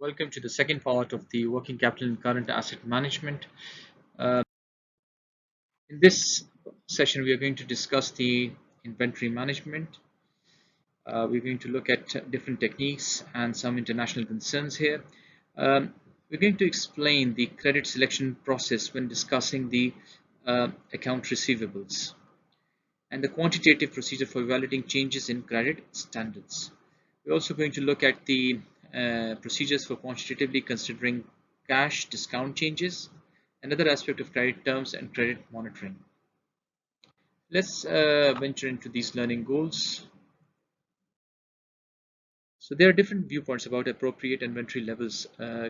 Welcome to the second part of the working capital and current asset management. Uh, in this session, we are going to discuss the inventory management. We're going to look at different techniques and some international concerns here. We're going to explain the credit selection process when discussing the account receivables and the quantitative procedure for evaluating changes in credit standards. We're also going to look at the procedures for quantitatively considering cash discount changes, another aspect of credit terms and credit monitoring. Let's venture into these learning goals. So there are different viewpoints about appropriate inventory levels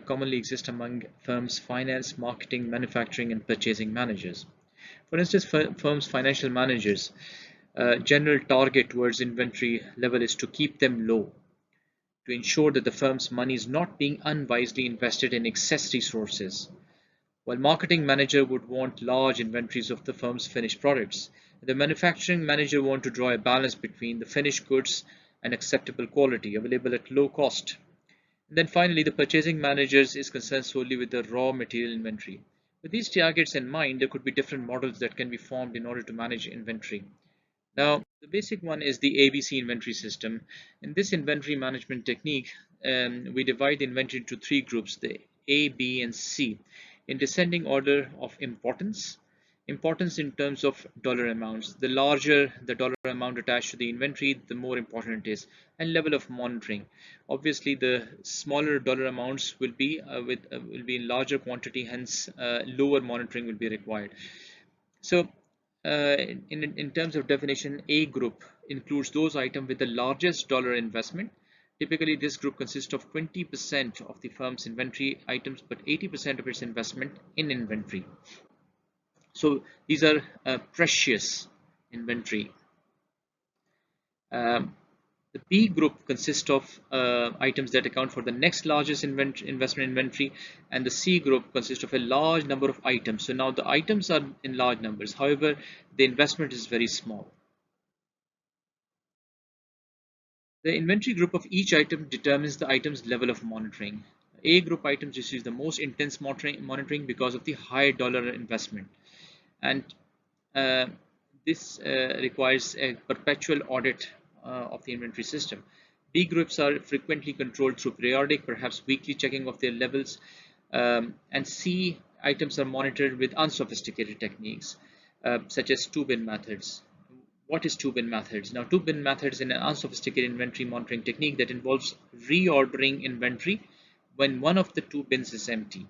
commonly exist among firms, finance, marketing, manufacturing, and purchasing managers. For instance, firms' financial managers' general target towards inventory level is to keep them low, to ensure that the firm's money is not being unwisely invested in excess resources, while marketing manager would want large inventories of the firm's finished products. The manufacturing manager want to draw a balance between the finished goods and acceptable quality available at low cost. And then finally, the purchasing managers is concerned solely with the raw material inventory. With these targets in mind, there could be different models that can be formed in order to manage inventory. Now, the basic one is the ABC inventory system. In this inventory management technique, we divide the inventory into three groups, the A, B, and C, in descending order of importance. Importance in terms of dollar amounts. The larger the dollar amount attached to the inventory, the more important it is. And level of monitoring. Obviously, the smaller dollar amounts will be will be in larger quantity, hence lower monitoring will be required. So in terms of definition, A group includes those items with the largest dollar investment. Typically, this group consists of 20% of the firm's inventory items, but 80% of its investment in inventory. So these are precious inventory. Um, the B group consists of items that account for the next largest investment inventory, and the C group consists of a large number of items. So now the items are in large numbers, however, the investment is very small. The inventory group of each item determines the item's level of monitoring. A group items receive the most intense monitoring because of the high dollar investment, and uh, this requires a perpetual audit of the inventory system. B groups are frequently controlled through periodic, perhaps weekly checking of their levels, and C items are monitored with unsophisticated techniques such as two-bin methods. What is two-bin methods? Now, two-bin methods is an unsophisticated inventory monitoring technique that involves reordering inventory when one of the two bins is empty.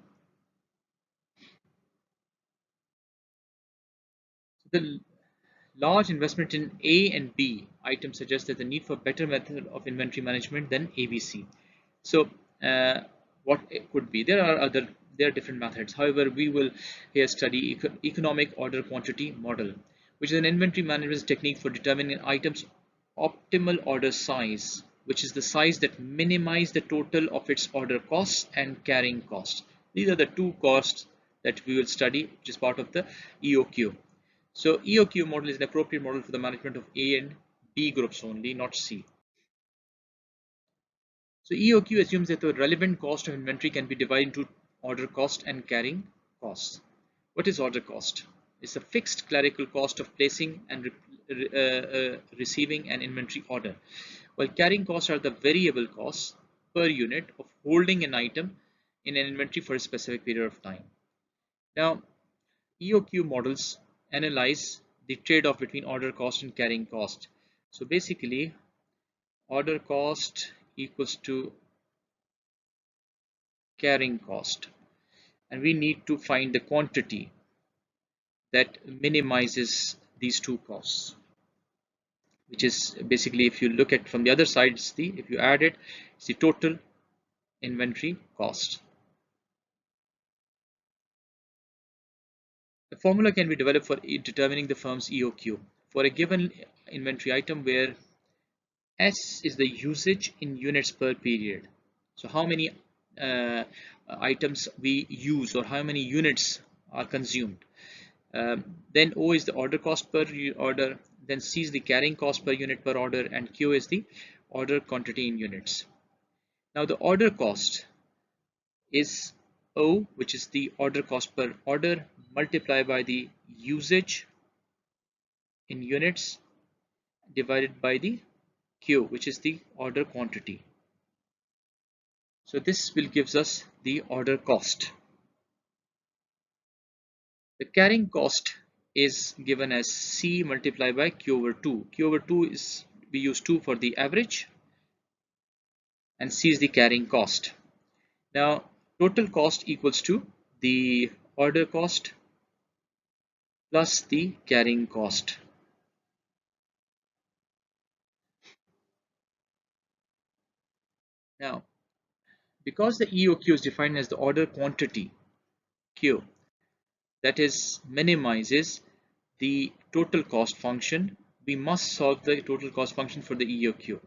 The large investment in A and B items suggests that the need for better method of inventory management than ABC. So what it could be? There are different methods. However, we will here study economic order quantity model, which is an inventory management technique for determining an item's optimal order size, which is the size that minimize the total of its order costs and carrying costs. These are the two costs that we will study, which is part of the EOQ. So EOQ model is an appropriate model for the management of A and B groups only, not C. So EOQ assumes that the relevant cost of inventory can be divided into order cost and carrying costs. What is order cost? It's a fixed clerical cost of placing and receiving an inventory order, while carrying costs are the variable costs per unit of holding an item in an inventory for a specific period of time. Now, EOQ models analyze the trade-off between order cost and carrying cost. So basically, order cost equals to carrying cost, and we need to find the quantity that minimizes these two costs, which is basically, if you look at from the other side, it's the, if you add it, it's the total inventory cost. The formula can be developed for determining the firm's EOQ for a given inventory item, where S is the usage in units per period. So how many items we use or how many units are consumed. Then O is the order cost per order, then C is the carrying cost per unit per order, and Q is the order quantity in units. Now the order cost is O, which is the order cost per order, multiplied by the usage in units divided by the Q, which is the order quantity. So this will gives us the order cost. The carrying cost is given as C multiplied by Q over 2. Q over 2 is, we use 2 for the average, and C is the carrying cost. Now total cost equals to the order cost plus the carrying cost. Now because the EOQ is defined as the order quantity Q, that is minimizes the total cost function, we must solve the total cost function for the EOQ.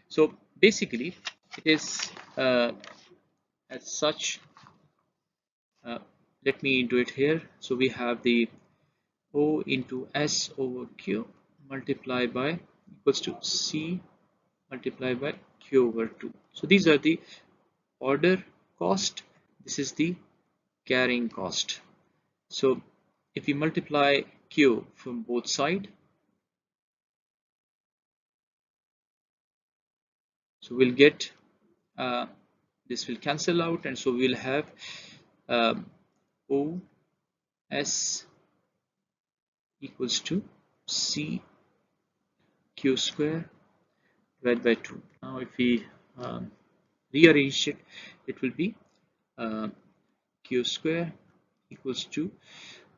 So basically it is as such, let me do it here. So we have the O into S over Q multiplied by equals to C multiplied by Q over 2. So these are the order cost, this is the carrying cost. So if we multiply Q from both sides, so we'll get this will cancel out, and so we'll have O S equals to C Q square divided by 2. Now if we rearrange it, it will be Q square equals to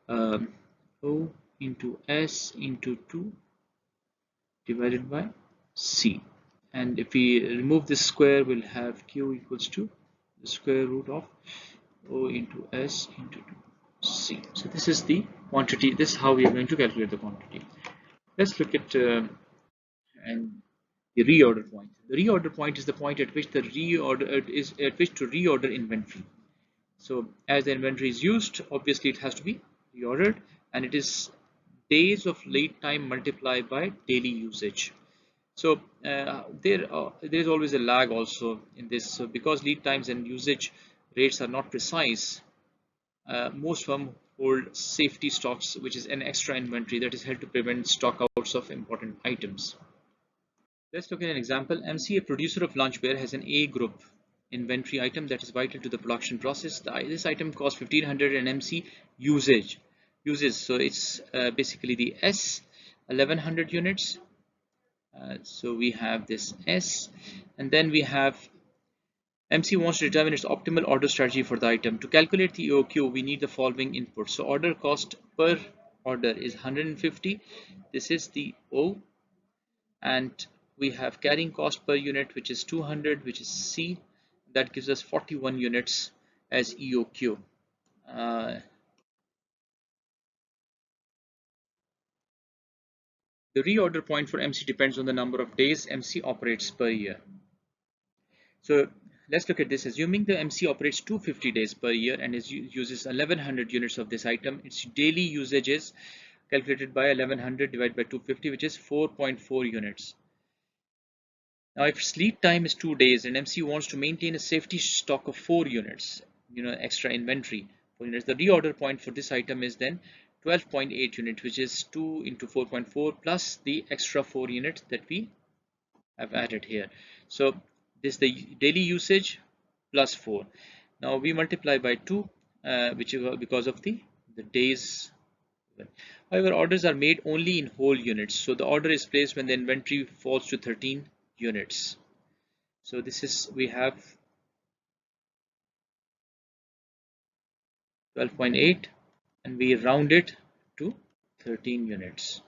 O into S into 2 divided by C. And if we remove this square, we'll have Q equals to the square root of O into S into 2C. So this is the quantity. This is how we are going to calculate the quantity. Let's look at and the reorder point. The reorder point is the point at which the reorder is at which to reorder inventory. So as the inventory is used, obviously it has to be reordered, and it is days of lead time multiplied by daily usage. So there is always a lag also in this. So because lead times and usage rates are not precise, most firms hold safety stocks, which is an extra inventory that is held to prevent stockouts of important items. Let's look at an example. MC, a producer of lunchware, has an A group inventory item that is vital to the production process. This item costs 1500 and MC uses. So it's basically the S 1100 units. So we have this S, and then we have MC wants to determine its optimal order strategy for the item. To calculate the EOQ, we need the following inputs. So order cost per order is 150. This is the O, and we have carrying cost per unit, which is 200, which is C. That gives us 41 units as EOQ. The reorder point for MC depends on the number of days MC operates per year. So let's look at this. Assuming the MC operates 250 days per year and uses 1100 units of this item, its daily usage is calculated by 1100 divided by 250, which is 4.4 units. Now if its lead time is 2 days and MC wants to maintain a safety stock of 4 units, extra inventory 4 units, the reorder point for this item is then 12.8 units, which is 2 into 4.4 plus the extra 4 units that we have added here. So this is the daily usage plus 4. Now we multiply by 2, which is because of the days. However, orders are made only in whole units, so the order is placed when the inventory falls to 13 units. So this is, we have 12.8 and we round it to 13 units.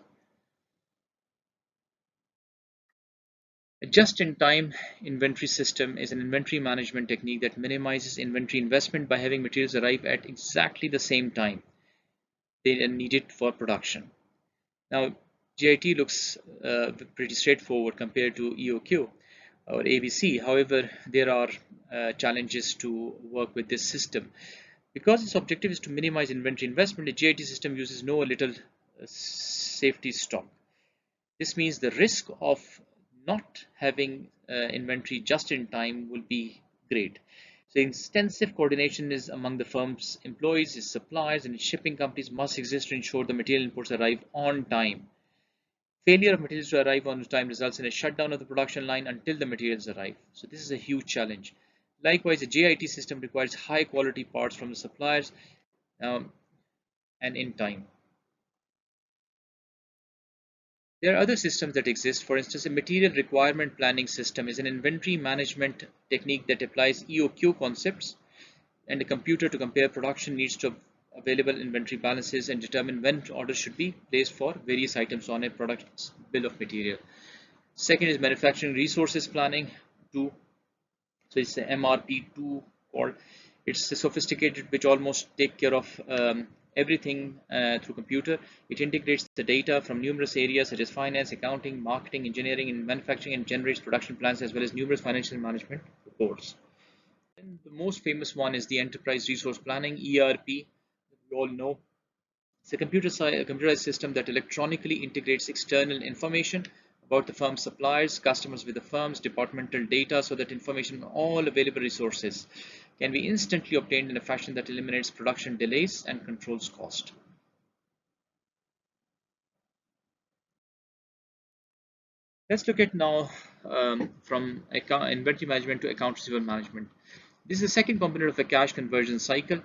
A just-in-time inventory system is an inventory management technique that minimizes inventory investment by having materials arrive at exactly the same time they are needed for production. Now, JIT looks pretty straightforward compared to EOQ or ABC. However, there are challenges to work with this system. Because its objective is to minimize inventory investment, the JIT system uses no or little safety stock. This means the risk of not having inventory just in time will be great. So extensive coordination is among the firm's employees, its suppliers, and its shipping companies must exist to ensure the material inputs arrive on time. Failure of materials to arrive on time results in a shutdown of the production line until the materials arrive. So this is a huge challenge. Likewise, a JIT system requires high quality parts from the suppliers and in time. There are other systems that exist. For instance, a material requirement planning system is an inventory management technique that applies EOQ concepts and a computer to compare production needs to available inventory balances and determine when orders should be placed for various items on a product's bill of material. Second is manufacturing resources planning tool. So it's the MRP2 called. It's a sophisticated which almost take care of everything through computer. It integrates the data from numerous areas such as finance, accounting, marketing, engineering, and manufacturing, and generates production plans as well as numerous financial management reports. And the most famous one is the enterprise resource planning, ERP. We all know it's a computerized system that electronically integrates external information about the firm's suppliers, customers with the firm's departmental data so that information on all available resources can be instantly obtained in a fashion that eliminates production delays and controls cost. Let's look at now from inventory management to account receivable management. This is the second component of a cash conversion cycle,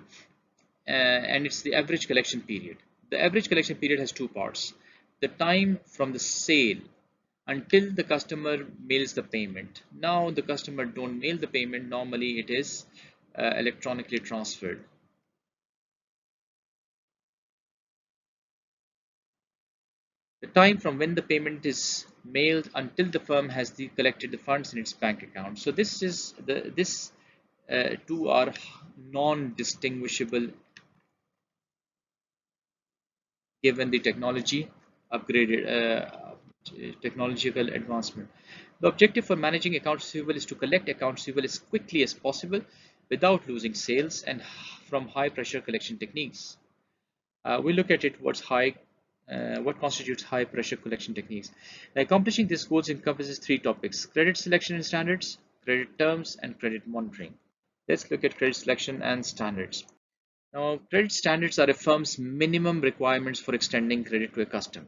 and it's the average collection period. The average collection period has two parts: the time from the sale until the customer mails the payment. Now the customer don't mail the payment, normally it is electronically transferred. The time from when the payment is mailed until the firm has collected the funds in its bank account. So this two are non-distinguishable given the technological advancement. The objective for managing accounts receivable is to collect accounts receivable as quickly as possible without losing sales and from high pressure collection techniques. We look at it what constitutes high pressure collection techniques. Now, accomplishing this goals encompasses three topics: credit selection and standards, credit terms, and credit monitoring. Let's look at credit selection and standards. Now, credit standards are a firm's minimum requirements for extending credit to a customer.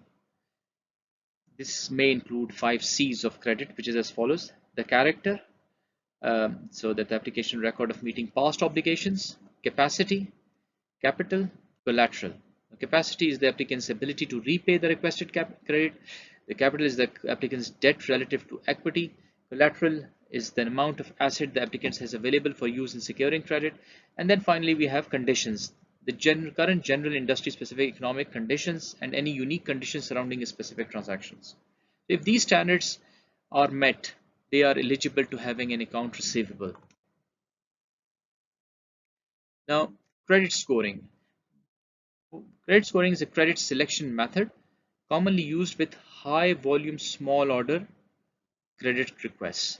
This may include 5 C's of credit, which is as follows: the character, so that the application record of meeting past obligations; capacity; capital; collateral. The capacity is the applicant's ability to repay the requested credit. The capital is the applicant's debt relative to equity. Collateral is the amount of asset the applicant has available for use in securing credit. And then finally we have conditions: the current general industry specific economic conditions and any unique conditions surrounding a specific transactions. If these standards are met, they are eligible to having an account receivable. Now, credit scoring. Credit scoring is a credit selection method commonly used with high volume small order credit requests.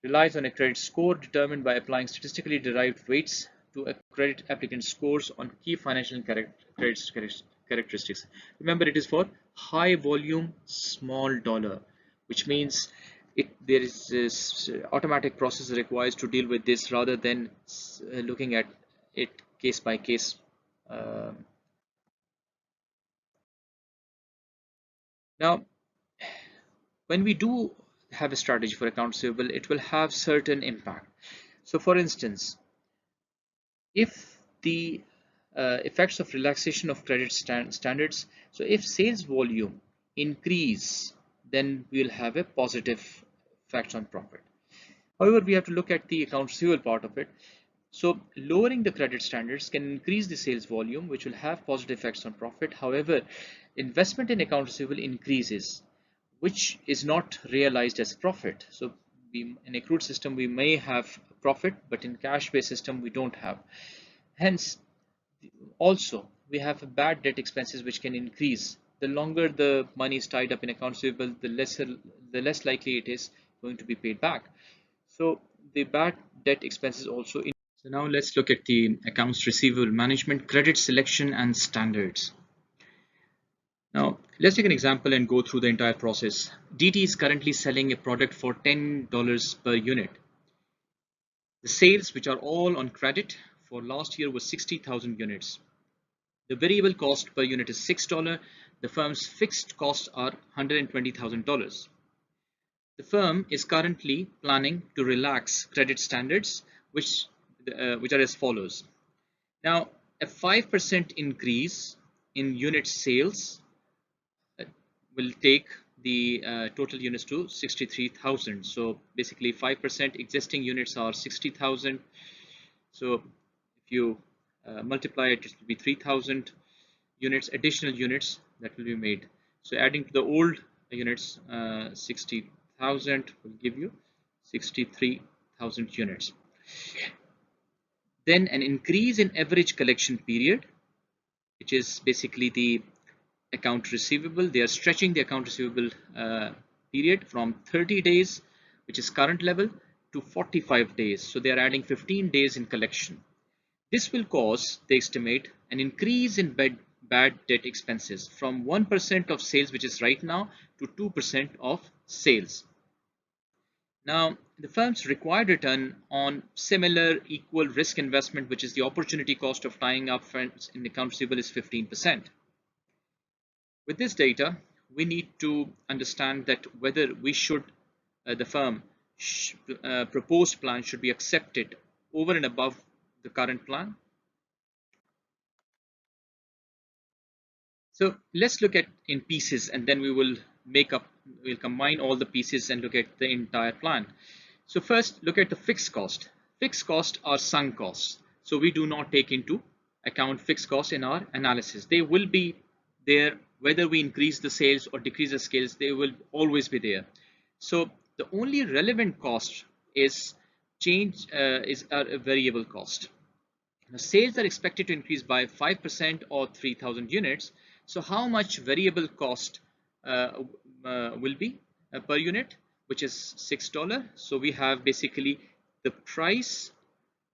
Relies on a credit score determined by applying statistically derived weights to a credit applicant scores on key financial characteristics. Remember, it is for high volume small dollar, which means there is this automatic process required to deal with this rather than looking at it case by case. Now, when we do have a strategy for accounts receivable, it will have certain impact. So for instance, if the effects of relaxation of credit standards, so if sales volume increase, then we'll have a positive effect on profit. However, we have to look at the accounts receivable part of it. So lowering the credit standards can increase the sales volume, which will have positive effects on profit. However, investment in accounts receivable increases, which is not realized as profit. So in accrued system, we may have profit, but in cash-based system, we don't have. Hence, also, we have bad debt expenses, which can increase. The longer the money is tied up in accounts receivable, the less likely it is going to be paid back. So the bad debt expenses also. So now let's look at the accounts receivable management, credit selection and standards. Now let's take an example and go through the entire process. DT is currently selling a product for $10 per unit. The sales, which are all on credit, for last year was 60,000 units. The variable cost per unit is $6. The firm's fixed costs are $120,000. The firm is currently planning to relax credit standards, which are as follows. Now, a 5% increase in unit sales will take the total units to 63,000. So basically 5%, existing units are 60,000. So if you multiply it, it will be 3,000 units, additional units that will be made. So adding to the old units, 60,000 will give you 63,000 units. Then an increase in average collection period, which is basically the account receivable. They are stretching the account receivable period from 30 days, which is current level, to 45 days. So they are adding 15 days in collection. This will cause, they estimate, an increase in bad debt expenses from 1% of sales, which is right now, to 2% of sales. Now, the firm's required return on similar equal risk investment, which is the opportunity cost of tying up funds in the account receivable, is 15%. With this data, we need to understand that whether we should, the firm proposed plan should be accepted over and above the current plan. So let's look at in pieces, and then we'll combine all the pieces and look at the entire plan. So first, look at the fixed cost. Fixed costs are sunk costs. So we do not take into account fixed costs in our analysis. They will be there whether we increase the sales or decrease the sales, they will always be there. So the only relevant cost is a variable cost. Now, sales are expected to increase by 5% or 3,000 units. So how much variable cost will be per unit, which is $6. So we have basically the price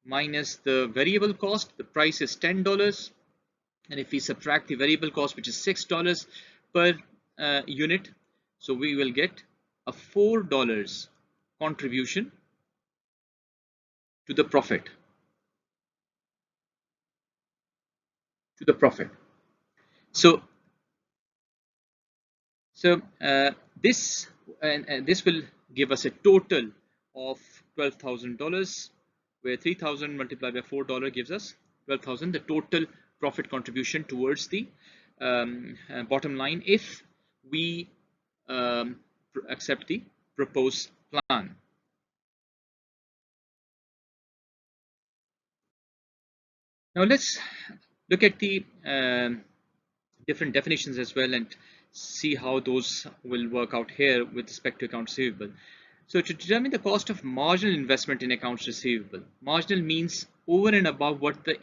minus the variable cost. The price is $10. And if we subtract the variable cost, which is $6 per unit, so we will get a $4 contribution to the profit. So this will give us a total of $12,000, where 3,000 multiplied by $4 gives us 12,000. The total profit contribution towards the bottom line if we accept the proposed plan. Now let's look at the different definitions as well and see how those will work out here with respect to accounts receivable. So to determine the cost of marginal investment in accounts receivable, marginal means over and above what the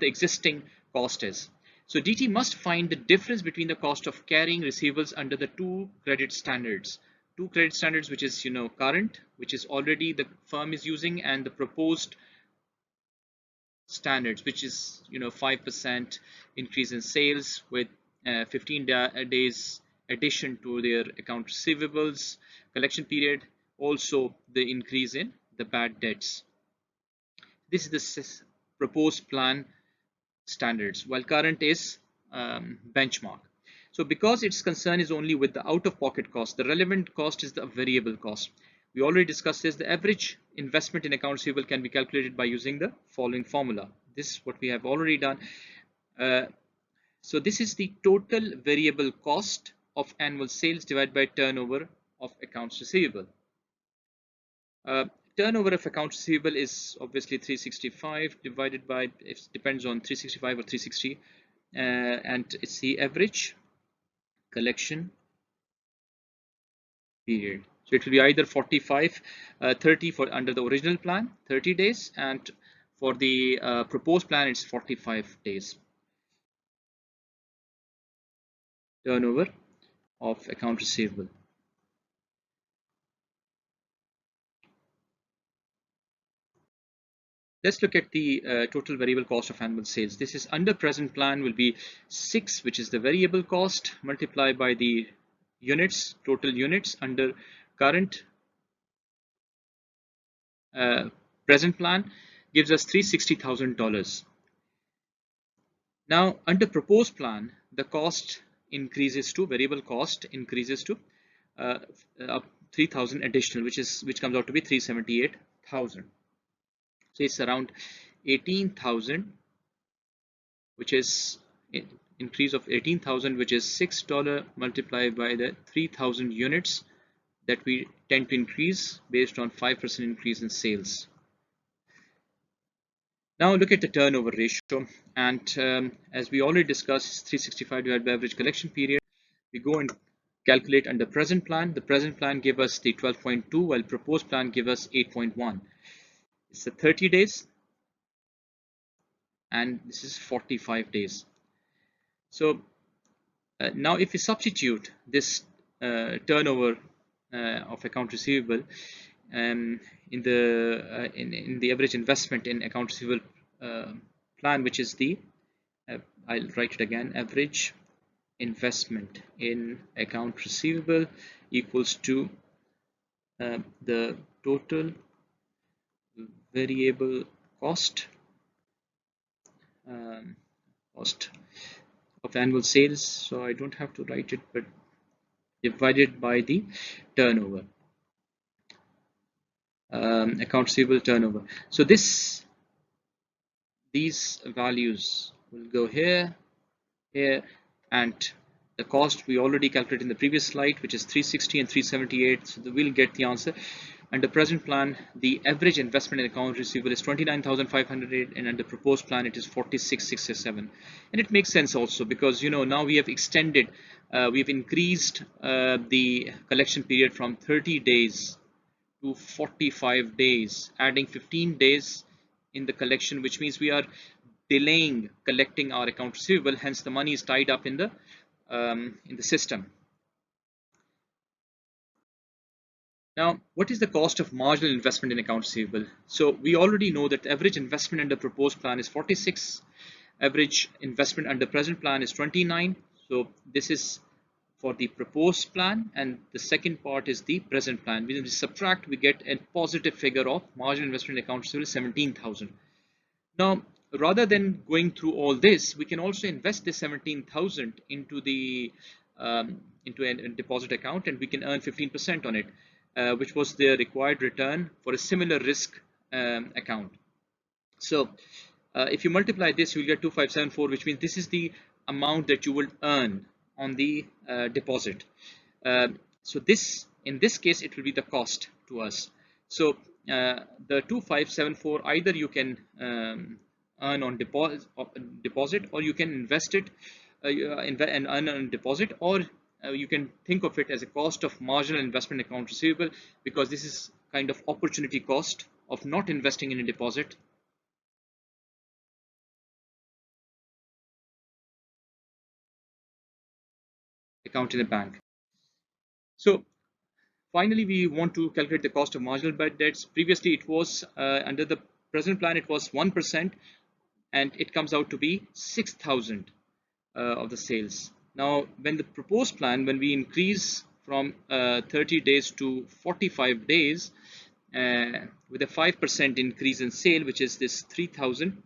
existing cost is. So DT must find the difference between the cost of carrying receivables under the two credit standards, which is current, which is already the firm is using, and the proposed standards, which is 5% increase in sales with 15 days addition to their account receivables collection period, also the increase in the bad debts. This is the proposed plan standards, while current is benchmark. So because its concern is only with the out-of-pocket cost, the relevant cost is the variable cost. We already discussed this. The average investment in accounts receivable can be calculated by using the following formula. This is what we have already done. So this is the total variable cost of annual sales divided by turnover of accounts receivable. Turnover of accounts receivable is obviously 365 divided by, it depends on 365 or 360, and it's the average collection period. So it will be either 45, 30 for under the original plan, 30 days, and for the proposed plan, it's 45 days. Turnover of account receivable. Let's look at the total variable cost of annual sales. This is under present plan will be 6, which is the variable cost, multiplied by the units, total units. Under current present plan gives us $360,000. Now under proposed plan, the cost increases to variable cost increases to uh, 3,000 additional, which comes out to be 378,000. So it's around 18,000, which is increase of 18,000, which is $6 multiplied by the 3,000 units that we tend to increase based on 5% increase in sales. Now look at the turnover ratio, and as we already discussed, 365 divided by average collection period. We go and calculate under present plan. The present plan give us the 12.2, while proposed plan give us 8.1. It's the 30 days, and this is 45 days. So now if we substitute this turnover of account receivable in the average investment in account receivable plan, which is the I'll write it again, average investment in account receivable equals to the total variable cost of annual sales. So I don't have to write it, but divided by the turnover, account receivable turnover. So these values will go here, and the cost we already calculated in the previous slide, which is 360 and 378. So we'll get the answer. Under present plan, the average investment in account receivable is 29,500, and under proposed plan it is 46,667. And it makes sense also because now we have extended, we've increased the collection period from 30 days to 45 days, adding 15 days in the collection, which means we are delaying collecting our account receivable. Hence, the money is tied up in the system. Now, what is the cost of marginal investment in account receivable? So we already know that the average investment under proposed plan is 46. Average investment under present plan is 29. So this is for the proposed plan, and the second part is the present plan. When we subtract, we get a positive figure of marginal investment in account receivable, 17,000. Now, rather than going through all this, we can also invest this 17,000 into the into a deposit account, and we can earn 15% on it, which was the required return for a similar risk account. So if you multiply this, you'll get 2574, which means this is the amount that you will earn on the deposit. So in this case, it will be the cost to us. So the 2574, either you can earn on deposit, or you can invest it and earn on deposit, or you can think of it as a cost of marginal investment account receivable, because this is kind of opportunity cost of not investing in a deposit. Account in a bank. So finally, we want to calculate the cost of marginal bad debts. Previously, it was under the present plan, it was 1%, and it comes out to be 6,000 of the sales. Now, when the proposed plan, when we increase from 30 days to 45 days, with a 5% increase in sale, which is this 3,000.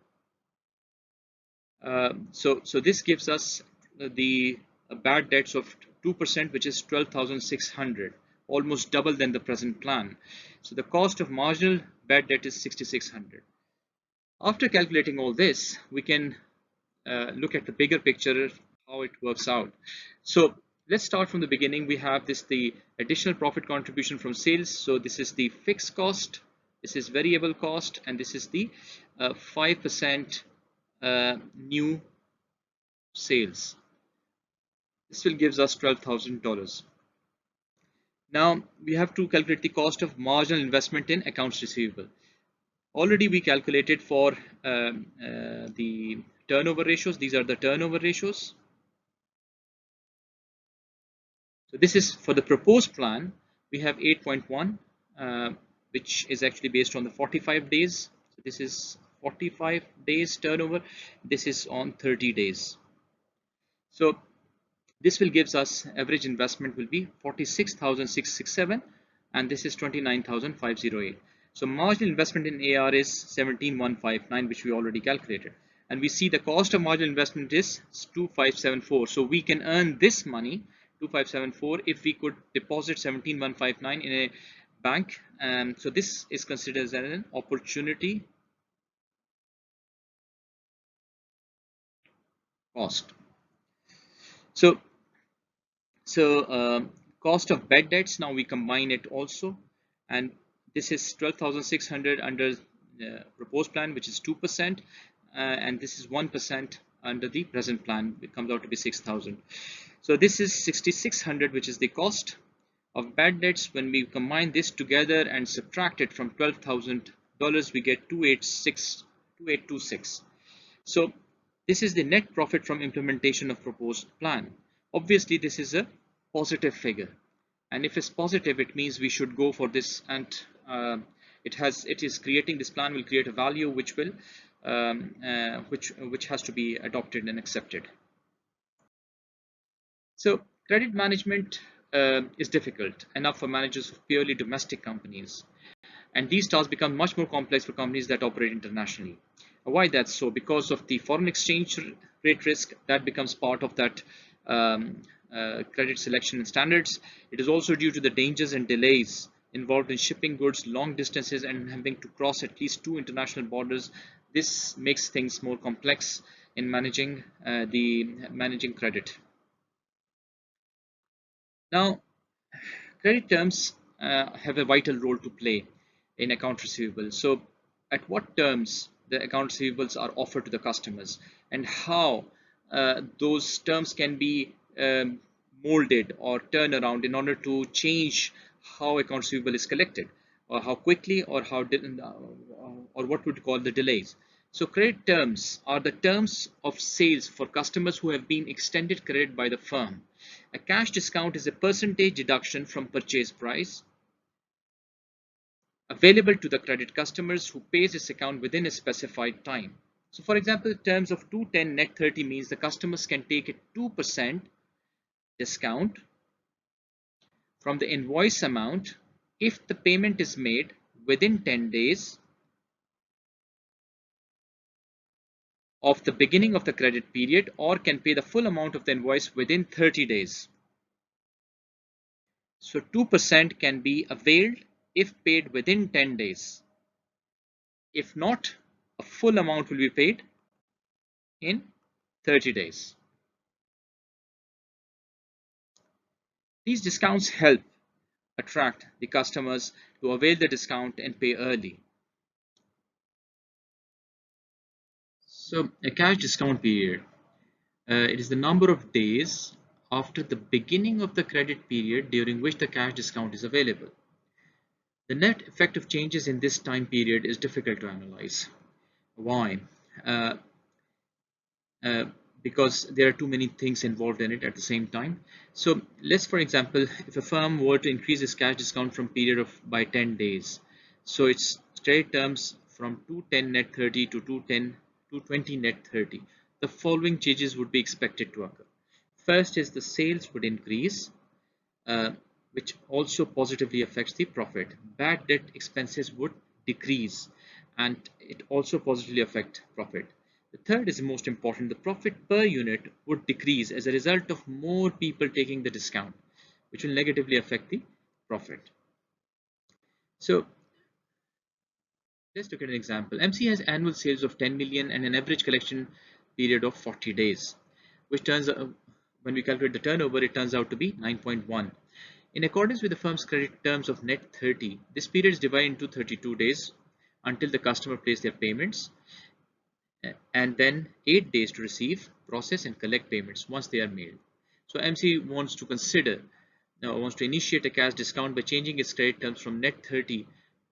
So this gives us the bad debts of 2%, which is 12,600, almost double than the present plan. So the cost of marginal bad debt is 6,600. After calculating all this, we can look at the bigger picture, how it works out. So let's start from the beginning. We have the additional profit contribution from sales. So this is the fixed cost, this is variable cost, and this is the 5% new sales. This will gives us $12,000. Now we have to calculate the cost of marginal investment in accounts receivable. Already we calculated for the turnover ratios. These are the turnover ratios. So this is for the proposed plan. We have 8.1, which is actually based on the 45 days. So this is 45 days turnover. This is on 30 days. So this will gives us average investment will be 46,667, and this is 29,508. So marginal investment in AR is 17,159, which we already calculated. And we see the cost of marginal investment is 2,574. So we can earn this money, 2,574, if we could deposit 17,159 in a bank. So this is considered as an opportunity cost. So cost of bad debts, now we combine it also, and this is 12,600 under the proposed plan, which is 2%, and this is 1% under the present plan. It comes out to be 6,000. So this is 6,600, which is the cost of bad debts. When we combine this together and subtract it from $12,000, we get 2826. So this is the net profit from implementation of proposed plan. Obviously, this is a positive figure, and if it's positive, it means we should go for this, and it is creating, this plan will create a value which will which has to be adopted and accepted. So credit management is difficult enough for managers of purely domestic companies, and these tasks become much more complex for companies that operate internationally. Why that's so? Because of the foreign exchange rate risk that becomes part of that credit selection and standards. It is also due to the dangers and delays involved in shipping goods long distances and having to cross at least 2 international borders. This makes things more complex in managing credit. Now, credit terms have a vital role to play in account receivable. So at what terms the account receivables are offered to the customers, and how those terms can be molded or turned around in order to change how account receivable is collected, or how quickly, or or what would call the delays. So credit terms are the terms of sales for customers who have been extended credit by the firm. A cash discount is a percentage deduction from purchase price available to the credit customers who pays this account within a specified time. So for example, in terms of 210 net 30 means the customers can take a 2% discount from the invoice amount if the payment is made within 10 days of the beginning of the credit period, or can pay the full amount of the invoice within 30 days. So 2% can be availed if paid within 10 days. If not, a full amount will be paid in 30 days. These discounts help attract the customers to avail the discount and pay early. So a cash discount period, it is the number of days after the beginning of the credit period during which the cash discount is available. The net effect of changes in this time period is difficult to analyze. Why? Uh, because there are too many things involved in it at the same time. So let's, for example, if a firm were to increase its cash discount from period of by 10 days, so its credit terms from 210 net 30 to 220 net 30, the following changes would be expected to occur. First is the sales would increase, which also positively affects the profit. Bad debt expenses would decrease, and it also positively affect profit. The third is the most important. The profit per unit would decrease as a result of more people taking the discount, which will negatively affect the profit. So let's look at an example. MC has annual sales of 10 million and an average collection period of 40 days, which turns out, when we calculate the turnover, it turns out to be 9.1. In accordance with the firm's credit terms of net 30, this period is divided into 32 days until the customer pays their payments, and then 8 days to receive, process and collect payments once they are made. So MC wants to initiate a cash discount by changing its credit terms from net 30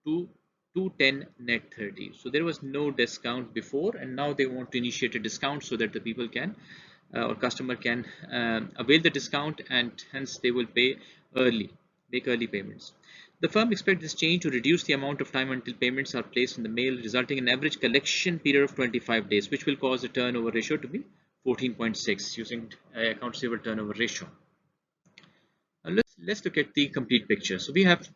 to 210 net 30. So there was no discount before, and now they want to initiate a discount so that the people can or customer can avail the discount, and hence they will make early payments. The firm expects this change to reduce the amount of time until payments are placed in the mail, resulting in an average collection period of 25 days, which will cause the turnover ratio to be 14.6 using account receivable turnover ratio. Now let's look at the complete picture. So we have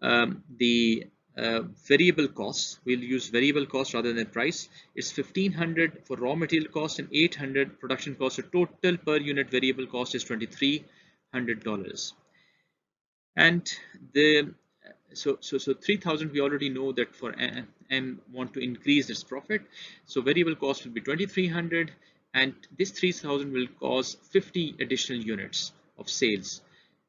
the variable costs. We'll use variable cost rather than price. It's 1500 for raw material cost and 800 production cost. So total per unit variable cost is $2,300. And the so 3000, we already know that for M want to increase its profit, so variable cost will be 2300, and this 3000 will cause 50 additional units of sales,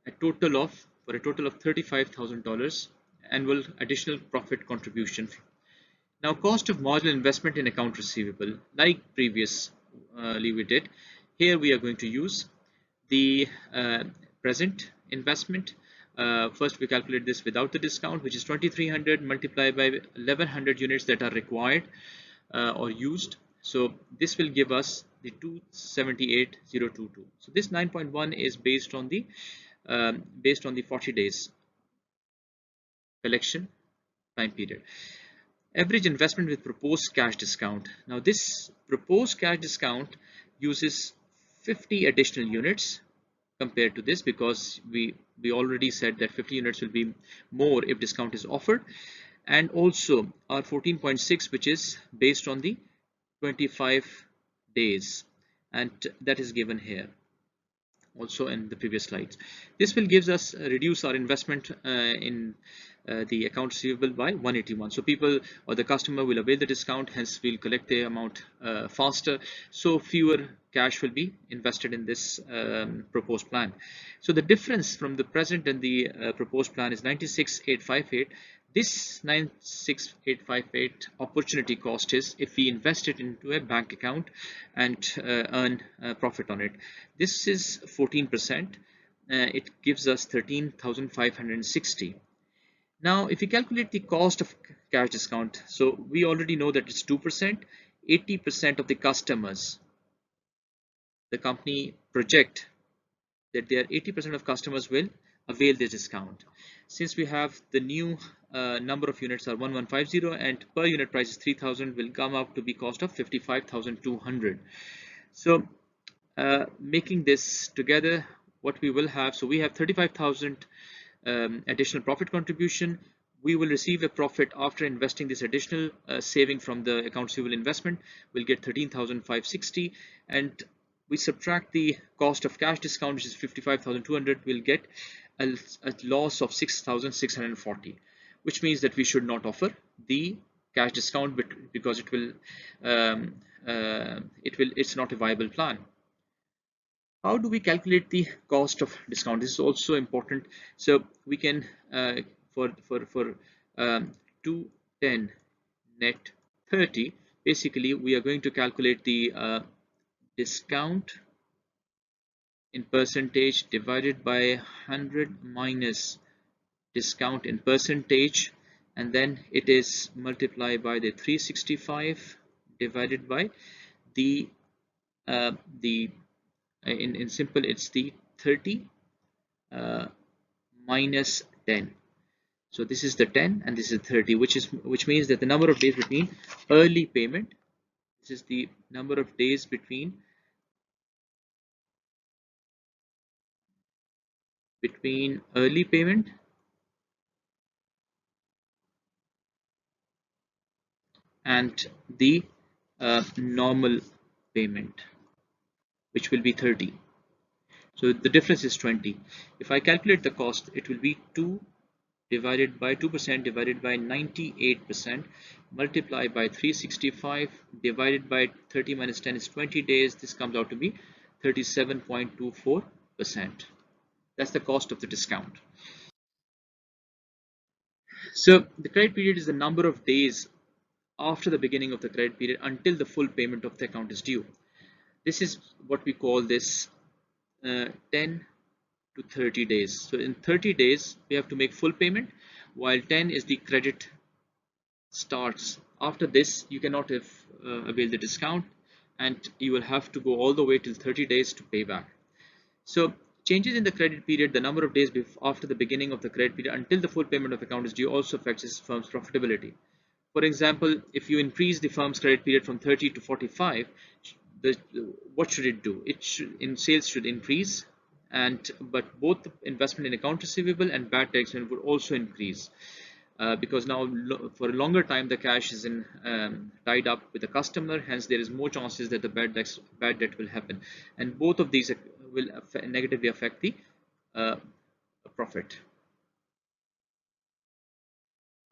a total of for a total of $35,000 annual additional profit contribution. Now, cost of marginal investment in account receivable, like previously we did, here we are going to use the present investment. First, we calculate this without the discount, which is 2300 multiplied by 1100 units that are required or used. So this will give us the 278022. So this 9.1 is based on the 40 days collection time period. Average investment with proposed cash discount. Now this proposed cash discount uses 50 additional units compared to this, because we already said that 50 units will be more if discount is offered, and also our 14.6, which is based on the 25 days, and that is given here also in the previous slides. This will gives us reduce our investment in the account receivable by 181. So people or the customer will avail the discount, hence we'll collect the amount faster, so fewer cash will be invested in this proposed plan. So the difference from the present and the proposed plan is 96,858. This 96,858 opportunity cost is if we invest it into a bank account and earn profit on it. This is 14%. It gives us 13,560. Now, if we calculate the cost of cash discount, so we already know that it's 2%. 80% of the customers, the company project that there 80% of customers will avail this discount. Since we have the new number of units are 1150 and per unit price is 3000, will come up to be cost of 55,200. So making this together, what we will have, so we have 35,000 additional profit contribution. We will receive a profit after investing this additional saving from the account receivable investment. We'll get 13,560, and we subtract the cost of cash discount, which is 55,200. We'll get a loss of 6,640, which means that we should not offer the cash discount, because it's not a viable plan. How do we calculate the cost of discount? This is also important. So we can for 210 net 30, basically we are going to calculate the discount in percentage divided by 100 minus discount in percentage, and then it is multiplied by the 365 divided by the in simple it's the 30 minus 10. So this is the 10 and this is 30, which means that the number of days between early payment, this is the number of days between early payment and the normal payment, which will be 30. So the difference is 20. If I calculate the cost, it will be 2 divided by 2% divided by 98% multiplied by 365 divided by 30 minus 10 is 20 days. This comes out to be 37.24%. That's the cost of the discount. So the credit period is the number of days after the beginning of the credit period until the full payment of the account is due. This is what we call this 10 to 30 days. So in 30 days we have to make full payment, while 10 is the credit starts. After this you cannot avail the discount, and you will have to go all the way till 30 days to pay back. So changes in the credit period, the number of days after the beginning of the credit period until the full payment of account is due, also affects the firm's profitability. For example, if you increase the firm's credit period from 30 to 45, what should it do? In sales should increase, but both the investment in account receivable and bad debt would also increase. because now for a longer time the cash is in tied up with the customer, hence there is more chances that the bad debt will happen, and both of these will negatively affect the uh, profit.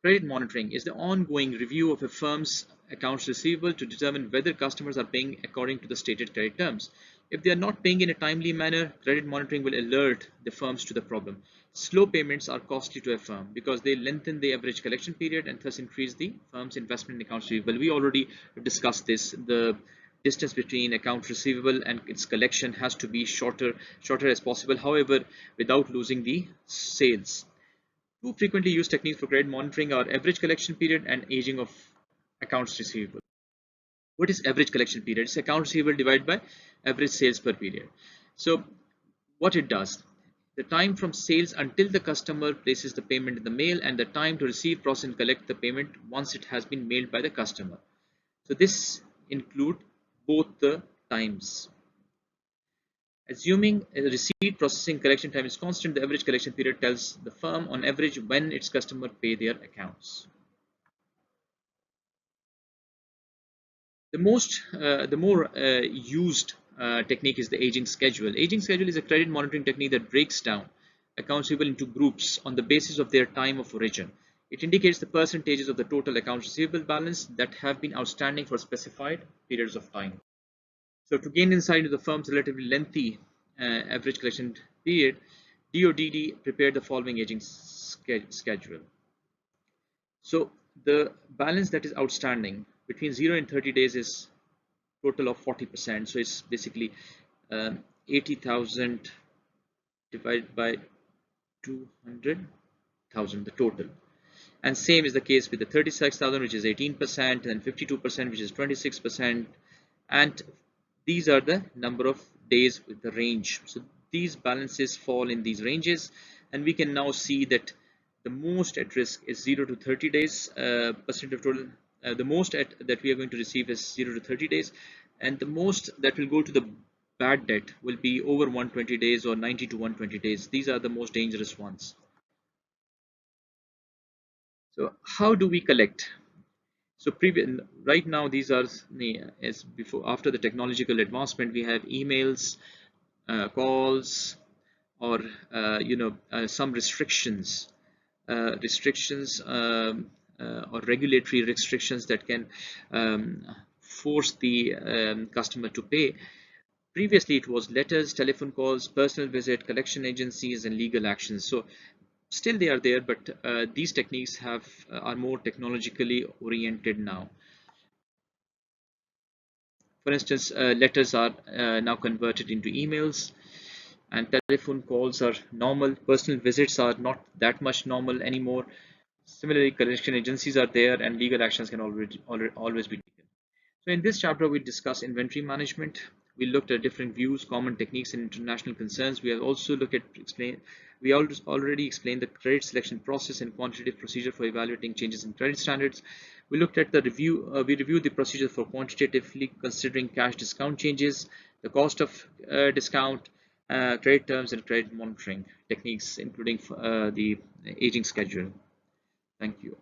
Credit monitoring is the ongoing review of a firm's accounts receivable to determine whether customers are paying according to the stated credit terms. If they are not paying in a timely manner, credit monitoring will alert the firms to the problem. Slow payments are costly to a firm because they lengthen the average collection period and thus increase the firm's investment in accounts receivable. We already discussed this. The distance between accounts receivable and its collection has to be shorter as possible, however, without losing the sales. Two frequently used techniques for credit monitoring are average collection period and aging of accounts receivable. What is average collection period? It's accounts receivable divided by average sales per period. So what it does, the time from sales until the customer places the payment in the mail, and the time to receive, process and collect the payment once it has been mailed by the customer. So this include both the times. Assuming a receipt processing collection time is constant, the average collection period tells the firm on average when its customer pay their accounts. The more used technique is the aging schedule. Aging schedule is a credit monitoring technique that breaks down accounts receivable into groups on the basis of their time of origin. It indicates the percentages of the total accounts receivable balance that have been outstanding for specified periods of time. So to gain insight into the firm's relatively lengthy average collection period, DODD prepared the following aging schedule. So the balance that is outstanding between 0 and 30 days is total of 40%. So it's basically 80,000 divided by 200,000, the total. And same is the case with the 36,000, which is 18%, and 52%, which is 26%. And these are the number of days with the range. So these balances fall in these ranges, and we can now see that the most at risk is 0 to 30 days percent of total. The most that we are going to receive is 0 to 30 days, and the most that will go to the bad debt will be over 120 days or 90 to 120 days. These are the most dangerous ones. So how do we collect? So right now these are as before. After the technological advancement, we have emails, calls, or some restrictions or regulatory restrictions that can force the customer to pay. Previously, it was letters, telephone calls, personal visit, collection agencies, and legal actions. So still they are there, but these techniques are more technologically oriented now. For instance, letters are now converted into emails, and telephone calls are normal. Personal visits are not that much normal anymore. Similarly, collection agencies are there, and legal actions can always be taken. So in this chapter, we discuss inventory management. We looked at different views, common techniques, and international concerns. We have also looked at we already explained the credit selection process and quantitative procedure for evaluating changes in credit standards. We looked at the review. We reviewed the procedure for quantitatively considering cash discount changes, the cost of discount, credit terms, and credit monitoring techniques, including the aging schedule. Thank you.